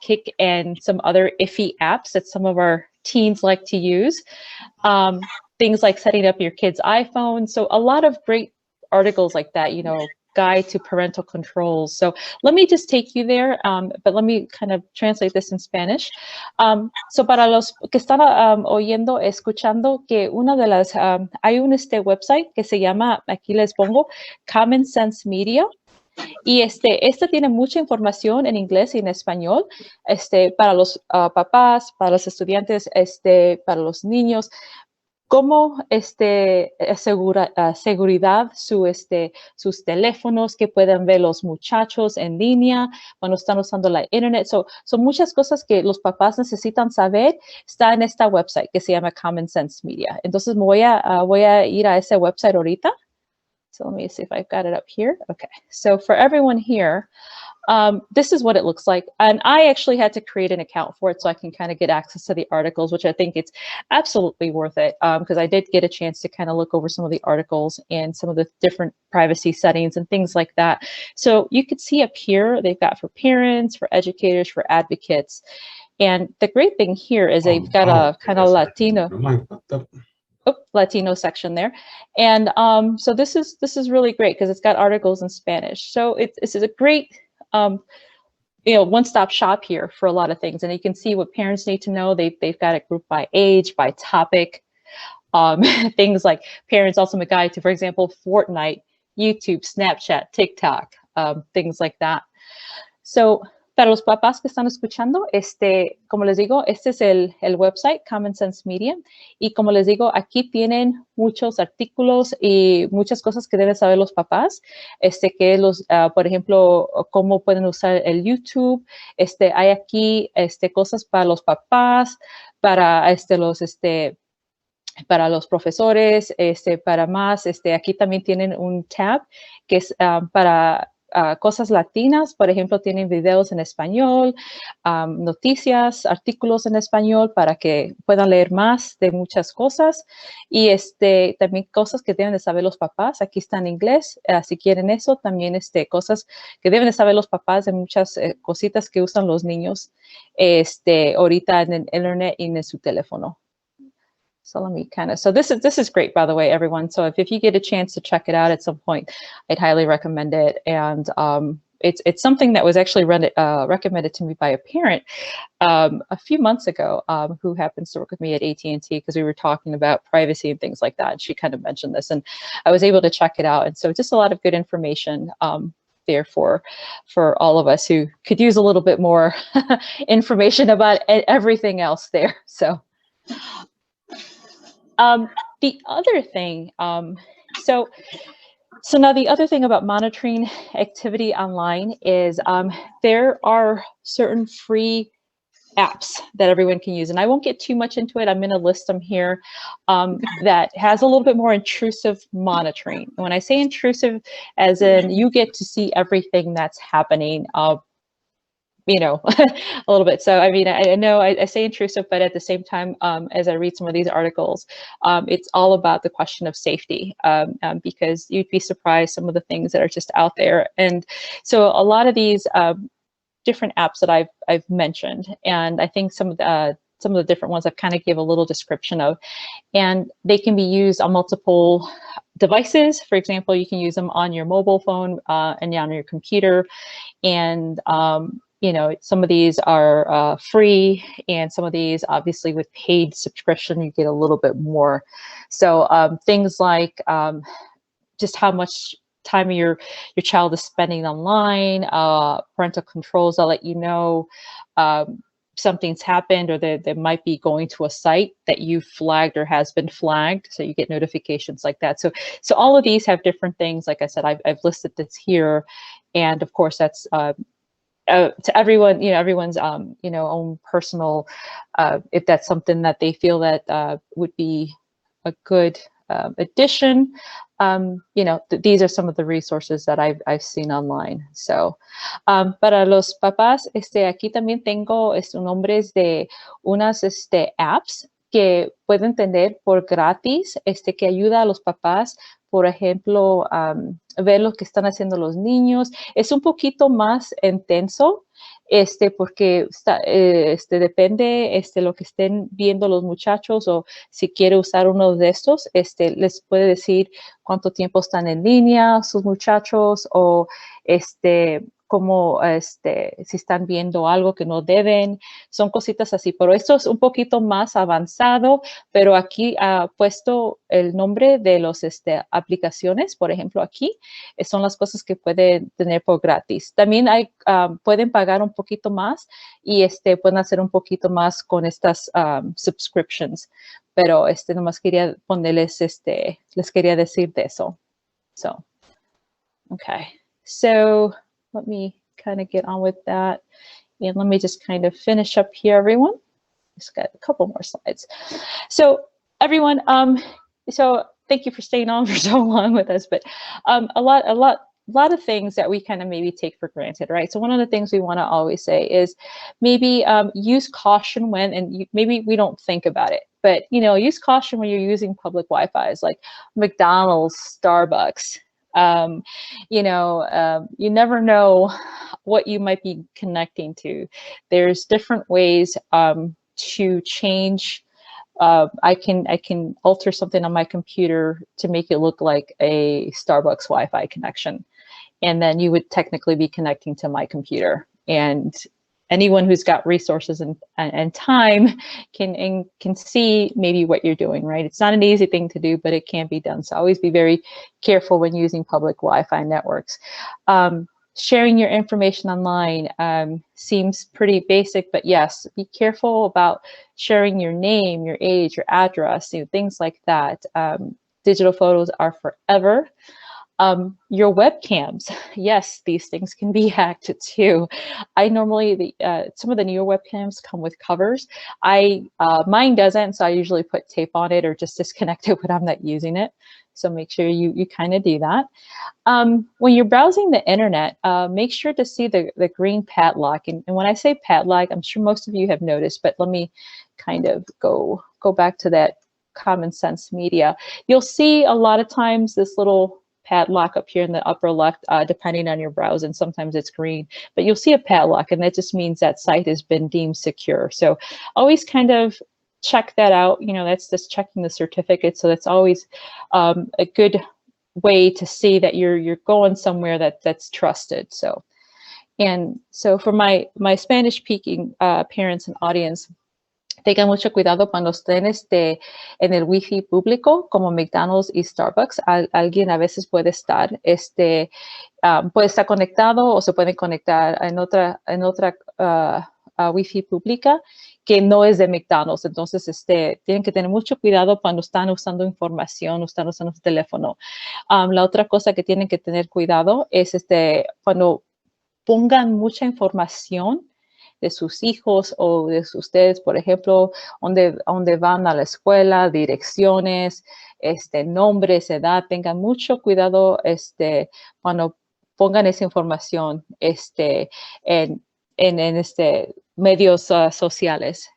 Kick, and some other iffy apps that some of our teens like to use. Things like setting up your kid's iPhone. So a lot of great articles like that, guide to parental controls. So let me just take you there, but let me kind of translate this in Spanish. So para los que están oyendo, escuchando, que una de las, hay un website que se llama, aquí les pongo, Common Sense Media. Y esta tiene mucha información en inglés y en español, para los papás, para los estudiantes, para los niños, cómo seguridad sus teléfonos, que puedan ver los muchachos en línea cuando están usando la internet. Son muchas cosas que los papás necesitan saber. Está en esta website que se llama Common Sense Media. Entonces voy a ir a ese website ahorita. So let me see if I've got it up here. Okay, so for everyone here, this is what it looks like. And I actually had to create an account for it so I can kind of get access to the articles, which I think it's absolutely worth it, because I did get a chance to kind of look over some of the articles and some of the different privacy settings and things like that. So you could see up here, they've got for parents, for educators, for advocates. And the great thing here is they've got a kind of Latino section there. And so this is really great because it's got articles in Spanish. So this is a great one-stop shop here for a lot of things. And you can see what parents need to know. They've got it grouped by age, by topic, things like Parents' Ultimate Guide to, for example, Fortnite, YouTube, Snapchat, TikTok, things like that. So para los papás que están escuchando, como les digo, este es el website Common Sense Media, y como les digo, aquí tienen muchos artículos y muchas cosas que deben saber los papás, que por ejemplo, cómo pueden usar el YouTube, hay aquí cosas para los papás, para para los profesores, para más, aquí también tienen un tab que es para cosas latinas, por ejemplo, tienen videos en español, noticias, artículos en español para que puedan leer más de muchas cosas y también cosas que deben de saber los papás. Aquí está en inglés, si quieren eso, también cosas que deben de saber los papás de muchas cositas que usan los niños ahorita en el internet y en su teléfono. So let me so this is great, by the way, everyone. So if you get a chance to check it out at some point, I'd highly recommend it. And it's something that was actually recommended to me by a parent a few months ago who happens to work with me at AT&T because we were talking about privacy and things like that. And she kind of mentioned this and I was able to check it out. And so just a lot of good information there for all of us who could use a little bit more information about everything else there. So the other thing, so now the other thing about monitoring activity online is there are certain free apps that everyone can use. And I won't get too much into it. I'm going to list them here that has a little bit more intrusive monitoring. And when I say intrusive, as in you get to see everything that's happening, you know, a little bit. So, I mean, I know I say intrusive, but at the same time, as I read some of these articles, it's all about the question of safety because you'd be surprised some of the things that are just out there. And so a lot of these different apps that I've mentioned, and I think some of the different ones I've kind of give a little description of, and they can be used on multiple devices. For example, you can use them on your mobile phone and on your computer. And you know, some of these are free, and some of these, obviously, with paid subscription, you get a little bit more. So things like just how much time your child is spending online, parental controls that let you know something's happened, or they might be going to a site that you flagged or has been flagged, so you get notifications like that. So all of these have different things. Like I said, I've listed this here, and of course that's to everyone, you know, everyone's you know, own personal, if that's something that they feel that would be a good addition. You know, these are some of the resources that I've seen online. So, para los papás, aquí también tengo nombres de unas apps que pueden tener por gratis, que ayuda a los papás, por ejemplo, ver lo que están haciendo los niños. Es un poquito más intenso, porque depende lo que estén viendo los muchachos, o si quiere usar uno de estos, les puede decir cuánto tiempo están en línea sus muchachos, o como si están viendo algo que no deben. Son cositas así, pero esto es un poquito más avanzado, pero aquí ha puesto el nombre de los aplicaciones. Por ejemplo, aquí son las cosas que pueden tener por gratis. También hay, pueden pagar un poquito más y pueden hacer un poquito más con estas subscriptions, pero nomás quería ponerles, les quería decir de eso. So, okay, so let me kind of get on with that. And let me just kind of finish up here, everyone. Just got a couple more slides. So everyone, so thank you for staying on for so long with us, but a lot of things that we kind of maybe take for granted, right? So one of the things we want to always say is maybe use caution when, and maybe we don't think about it, but, you know, use caution when you're using public Wi-Fi's like McDonald's, Starbucks. You know, you never know what you might be connecting to. There's different ways to change. I can alter something on my computer to make it look like a Starbucks Wi-Fi connection, and then you would technically be connecting to my computer. And anyone who's got resources and time can see maybe what you're doing, right? It's not an easy thing to do, but it can be done. So always be very careful when using public Wi-Fi networks. Sharing your information online seems pretty basic, but yes, be careful about sharing your name, your age, your address, you know, things like that. Digital photos are forever. Your webcams, yes, these things can be hacked too. I normally, some of the newer webcams come with covers. Mine doesn't, so I usually put tape on it or just disconnect it when I'm not using it. So make sure you kind of do that. When you're browsing the internet, make sure to see the green padlock. And when I say padlock, I'm sure most of you have noticed, but let me kind of go back to that common sense media. You'll see a lot of times this little padlock up here in the upper left, depending on your browser, and sometimes it's green, but you'll see a padlock, and that just means that site has been deemed secure. So always kind of check that out. You know, that's just checking the certificate. So that's always a good way to see that you're going somewhere that's trusted. So, and so for my Spanish speaking parents and audience, tengan mucho cuidado cuando estén en el wifi público como McDonald's y Starbucks. Alguien a veces puede estar conectado o se pueden conectar en otra wifi pública que no es de McDonald's. Entonces, tienen que tener mucho cuidado cuando están usando información, están usando su teléfono. La otra cosa que tienen que tener cuidado es cuando pongan mucha información de sus hijos o de ustedes, por ejemplo, donde van a la escuela, direcciones, nombres, edad, tengan mucho cuidado cuando pongan esa información en medios sociales.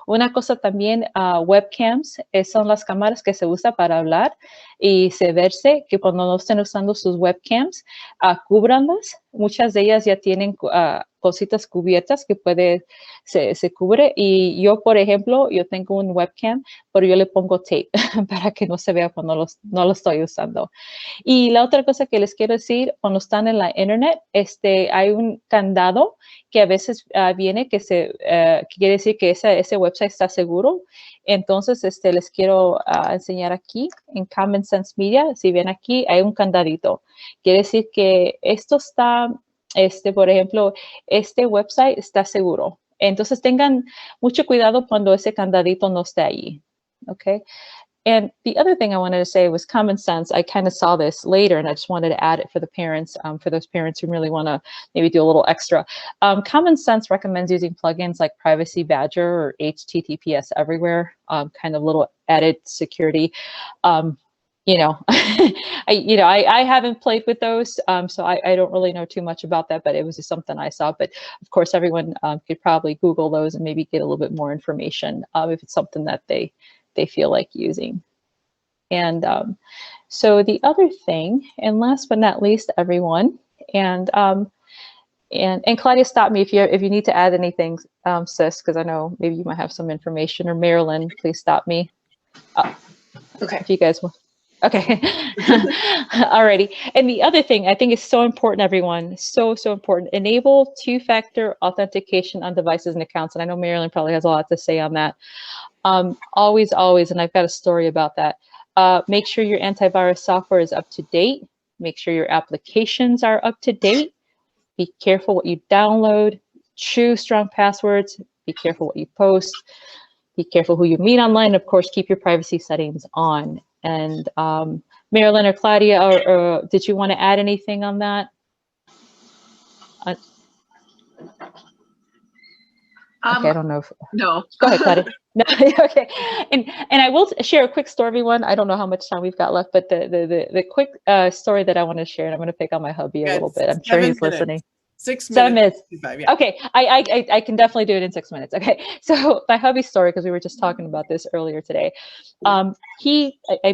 Una cosa también, webcams son las cámaras que se usan para hablar y verse que cuando no estén usando sus webcams, cúbranlas. Muchas de ellas ya tienen cositas cubiertas que se cubre. Y yo, por ejemplo, yo tengo un webcam, pero yo le pongo tape para que no se vea cuando no lo estoy usando. Y la otra cosa que les quiero decir, cuando están en la internet, hay un candado que a veces viene que quiere decir que ese website está seguro. Entonces, les quiero enseñar aquí en Common Sense Media. Si ven aquí, hay un candadito. Quiere decir que esto está, por ejemplo, este website está seguro. Entonces, tengan mucho cuidado cuando ese candadito no esté ahí. Okay. And the other thing I wanted to say was common sense. I kind of saw this later, and I just wanted to add it for the parents, for those parents who really want to maybe do a little extra. Common sense recommends using plugins like Privacy Badger or HTTPS Everywhere, kind of little added security. You know, I haven't played with those, so I don't really know too much about that, but it was just something I saw. But of course, everyone could probably Google those and maybe get a little bit more information if it's something that they feel like using. And so the other thing, and last but not least, everyone, and Claudia, stop me if you need to add anything, sis, because I know maybe you might have some information, or Marilyn, please stop me. Okay. If you guys want. Okay. Alrighty. And the other thing I think is so important, everyone, so important. Enable two-factor authentication on devices and accounts. And I know Marilyn probably has a lot to say on that. Always, and I've got a story about that. Make sure your antivirus software is up to date. Make sure your applications are up to date. Be careful what you download. Choose strong passwords. Be careful what you post. Be careful who you meet online. Of course, keep your privacy settings on. And Marilyn or Claudia, or did you want to add anything on that? Okay, I don't know if. No. Go ahead, Claudia. No, okay. And I will share a quick story, everyone. I don't know how much time we've got left, but the quick story that I want to share, and I'm going to pick on my hubby a little bit. I'm sure he's listening. 6 minutes. 7 minutes. 55, yeah. Okay, I can definitely do it in 6 minutes. Okay, so my hubby's story, because we were just talking about this earlier today. I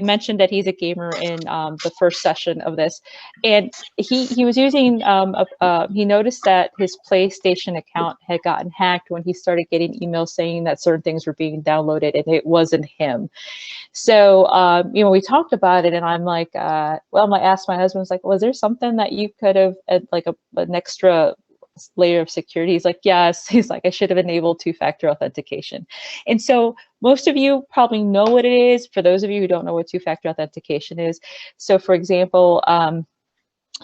mentioned that he's a gamer in the first session of this, and he was using he noticed that his PlayStation account had gotten hacked when he started getting emails saying that certain things were being downloaded, and it wasn't him. So we talked about it, and I'm like, I asked my husband, I was like, was there something that you could have, like an extra layer of security? He's like, yes. He's like, I should have enabled two-factor authentication. And so most of you probably know what it is. For those of you who don't know what two-factor authentication is, so for example,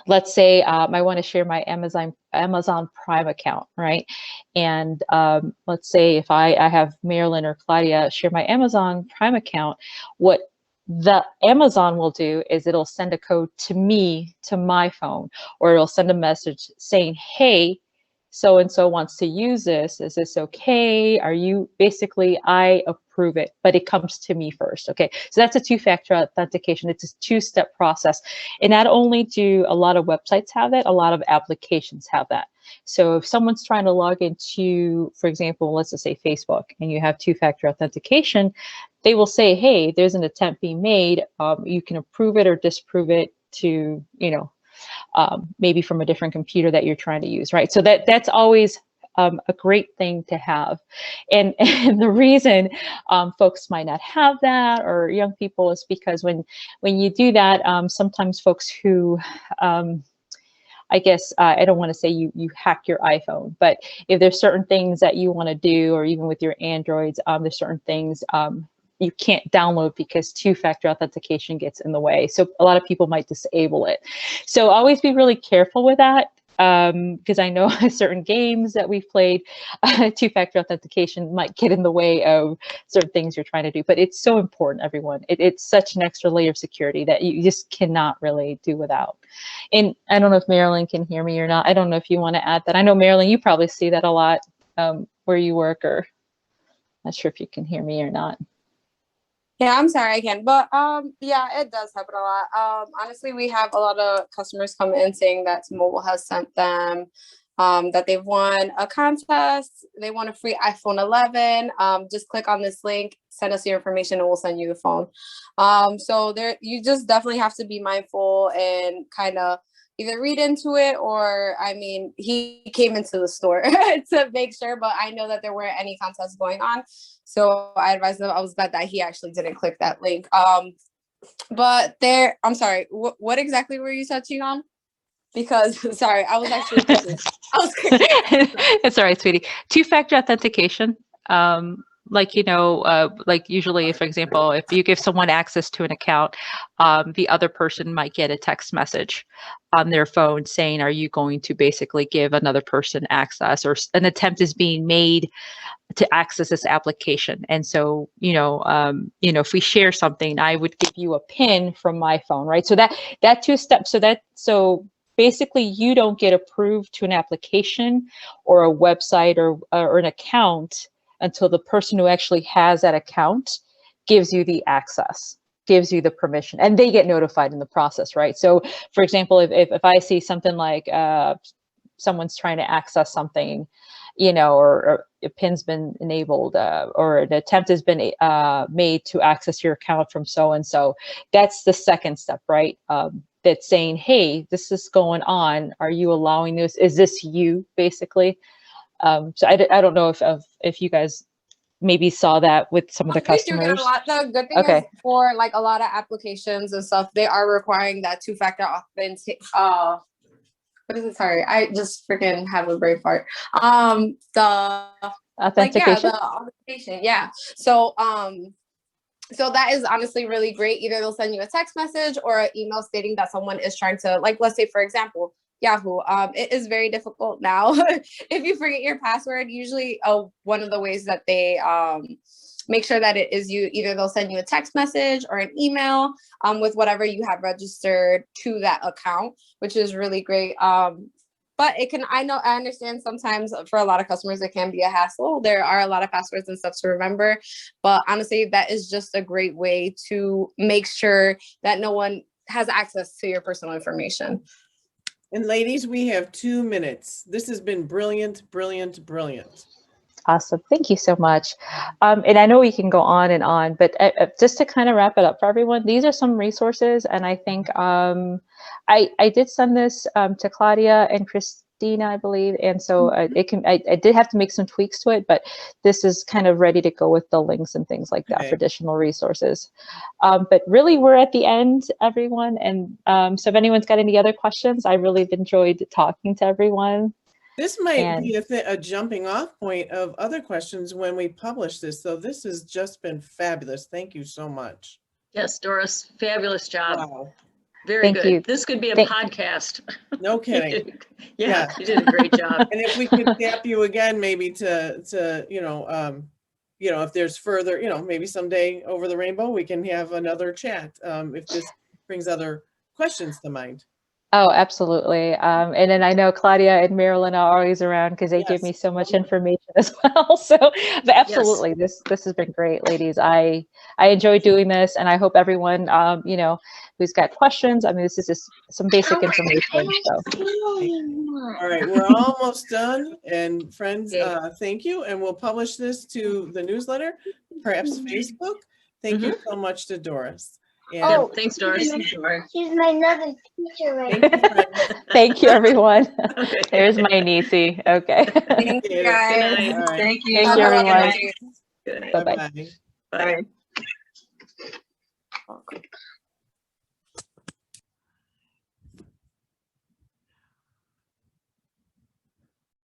let's say I want to share my Amazon Prime account, right? And let's say if I have Marilyn or Claudia share my Amazon Prime account, what the Amazon will do is it'll send a code to me, to my phone, or it'll send a message saying, hey, so-and-so wants to use this. Is this okay? Are you, basically, I approve it, but it comes to me first. Okay, so that's a two-factor authentication. It's a two-step process. And not only do a lot of websites have that, a lot of applications have that. So if someone's trying to log into, for example, let's just say Facebook, and you have two-factor authentication, they will say, hey, there's an attempt being made. You can approve it or disprove it to, you know, maybe from a different computer that you're trying to use, right? So that's always a great thing to have. And the reason folks might not have that, or young people, is because when you do that, sometimes folks who, I guess, I don't want to say you hack your iPhone, but if there's certain things that you want to do, or even with your Androids, there's certain things you can't download because two-factor authentication gets in the way. So a lot of people might disable it. So always be really careful with that, because I know certain games that we've played, two-factor authentication might get in the way of certain things you're trying to do. But it's so important, everyone. It's such an extra layer of security that you just cannot really do without. And I don't know if Marilyn can hear me or not. I don't know if you want to add that. I know, Marilyn, you probably see that a lot where you work, or not sure if you can hear me or not. Yeah, I'm sorry, I can. But yeah, it does happen a lot. Honestly, we have a lot of customers come in saying that T-Mobile has sent them that they've won a contest. They won a free iPhone 11. Just click on this link, send us your information, and we'll send you the phone. So there, you just definitely have to be mindful and kind of either read into it, or, I mean, he came into the store to make sure, but I know that there weren't any contests going on. So I advised him, I was glad that he actually didn't click that link. But there, I'm sorry, what exactly were you touching on? Because, sorry, I was actually cooking. It's all right, sweetie. Two-factor authentication. Like, you know, like usually, for example, if you give someone access to an account, the other person might get a text message on their phone saying, are you going to basically give another person access, or an attempt is being made to access this application. And so, you know, if we share something, I would give you a PIN from my phone, right? So that two steps, so basically you don't get approved to an application or a website or an account until the person who actually has that account gives you the access, gives you the permission, and they get notified in the process, right? So for example, if I see something like someone's trying to access something, you know, or a PIN's been enabled, or an attempt has been made to access your account from so-and-so, that's the second step, right? That's saying, hey, this is going on. Are you allowing this? Is this you, basically? So I don't know if you guys maybe saw that with some of the customers. We do get a lot. The good thing is, for like a lot of applications and stuff, they are requiring that two-factor authentic. What is it? Sorry, I just freaking have a brain fart. The authentication. The authentication. Yeah. So so that is honestly really great. Either they'll send you a text message or an email stating that someone is trying to, like, let's say, for example, Yahoo. It is very difficult now. If you forget your password, usually one of the ways that they make sure that it is you, either they'll send you a text message or an email with whatever you have registered to that account, which is really great. But it can, I understand sometimes for a lot of customers, it can be a hassle. There are a lot of passwords and stuff to remember, but honestly, that is just a great way to make sure that no one has access to your personal information. And ladies, we have 2 minutes. This has been brilliant, brilliant, brilliant. Awesome. Thank you so much. And I know we can go on, but just to kind of wrap it up for everyone, these are some resources. And I think I did send this to Claudia and Christina, I believe. And so I did have to make some tweaks to it, but this is kind of ready to go with the links and things like that for additional resources. But really, we're at the end, everyone. And so if anyone's got any other questions, I really enjoyed talking to everyone. This might be a jumping off point of other questions when we publish this. So this has just been fabulous. Thank you so much. Yes, Doris, fabulous job. Wow. Very good. You. This could be a podcast. No kidding. Yeah, you did a great job. And if we could tap you again, maybe to you know, you know, if there's further, you know, maybe someday over the rainbow, we can have another chat if this brings other questions to mind. Oh, absolutely. And then I know Claudia and Marilyn are always around because they give Yes. me so much information as well. So, but absolutely, this has been great, ladies. I enjoy doing this, and I hope everyone, you know, who's got questions. I mean, this is just some basic information. So, All right, we're almost done. And friends, thank you. And we'll publish this to the newsletter, perhaps Facebook. Thank you so much to Doris. And Thanks, Doris. She's my another teacher right thank you, friends. thank you, everyone. Okay. There's my niecey. Okay. Thank you, guys. Good night. All right. Thank you. Thank Have you, a lovely everyone. night. Good night. Bye-bye. Bye-bye. Bye.